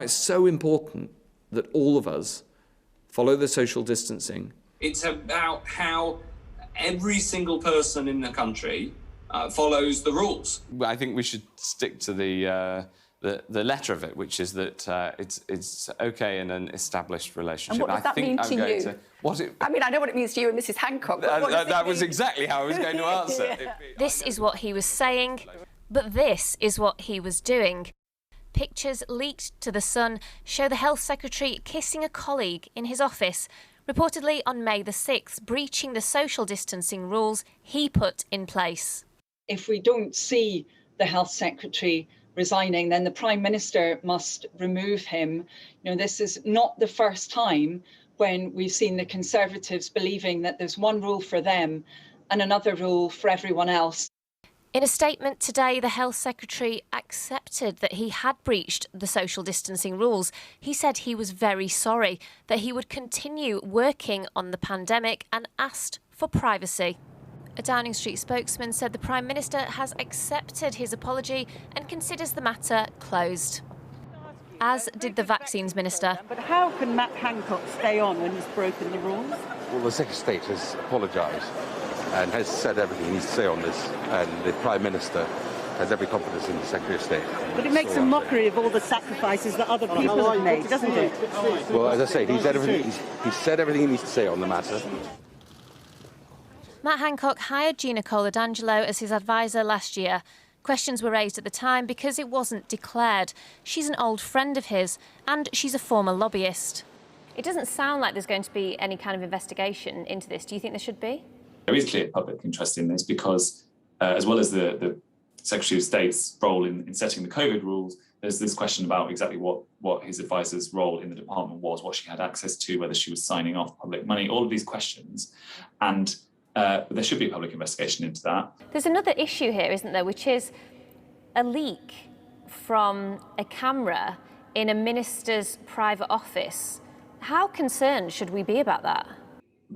It's so important that all of us follow the social distancing. It's about how every single person in the country follows the rules. I think we should stick to the letter of it, which is that it's okay in an established relationship. And what does that mean to you? I mean, I know what it means to you and Mrs Hancock. That was exactly how I was going to answer. Yeah. This is what he was saying, but this is what he was doing. Pictures leaked to The Sun show the Health Secretary kissing a colleague in his office, reportedly on May the 6th, breaching the social distancing rules he put in place. If we don't see the Health Secretary resigning, then the Prime Minister must remove him. You know, this is not the first time when we've seen the Conservatives believing that there's one rule for them and another rule for everyone else. In a statement today, the Health Secretary accepted that he had breached the social distancing rules. He said he was very sorry, that he would continue working on the pandemic and asked for privacy. A Downing Street spokesman said the Prime Minister has accepted his apology and considers the matter closed, as did the Vaccines Minister. But how can Matt Hancock stay on when he's broken the rules? Well, the Secretary of State has apologised and has said everything he needs to say on this, and the Prime Minister has every confidence in the Secretary of State. But it makes a mockery of all the sacrifices that other people have made, doesn't it? Well, as I say, he's said everything he needs to say on the matter. Matt Hancock hired Gina Coladangelo as his advisor last year. Questions were raised at the time because it wasn't declared. She's an old friend of his, and she's a former lobbyist. It doesn't sound like there's going to be any kind of investigation into this. Do you think there should be? There is clear public interest in this because, as well as the Secretary of State's role in setting the COVID rules, there's this question about exactly what his advisor's role in the department was, what she had access to, whether she was signing off public money, all of these questions. And there should be a public investigation into that. There's another issue here, isn't there, which is a leak from a camera in a minister's private office. How concerned should we be about that?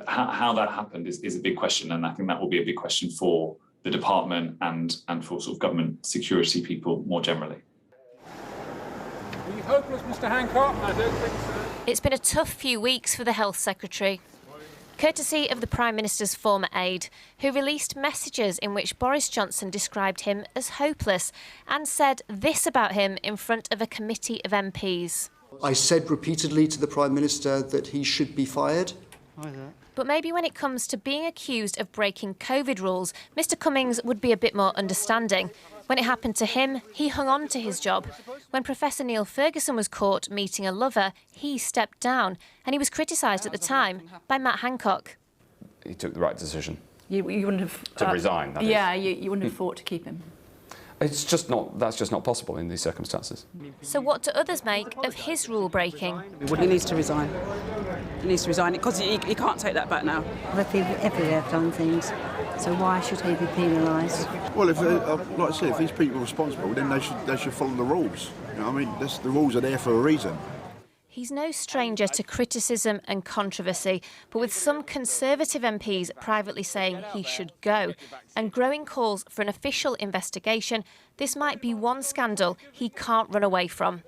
How that happened is a big question, and I think that will be a big question for the department and for sort of government security people more generally. Are you hopeless, Mr Hancock? I don't think so. It's been a tough few weeks for the Health Secretary, courtesy of the Prime Minister's former aide, who released messages in which Boris Johnson described him as hopeless and said this about him in front of a committee of MPs. I said repeatedly to the Prime Minister that he should be fired. But maybe when it comes to being accused of breaking COVID rules, Mr Cummings would be a bit more understanding. When it happened to him, he hung on to his job. When Professor Neil Ferguson was caught meeting a lover, he stepped down, and he was criticised at the time by Matt Hancock. He took the right decision. You wouldn't have... To resign, that is. Yeah, you wouldn't have fought to keep him. That's just not possible in these circumstances. So what do others make of his rule breaking? He needs to resign. He needs to resign because he can't take that back now. Other people everywhere have done things, so why should he be penalised? Well, if like I said, if these people are responsible, then they should follow the rules. You know, I mean, the rules are there for a reason. He's no stranger to criticism and controversy, but with some Conservative MPs privately saying he should go, and growing calls for an official investigation, this might be one scandal he can't run away from.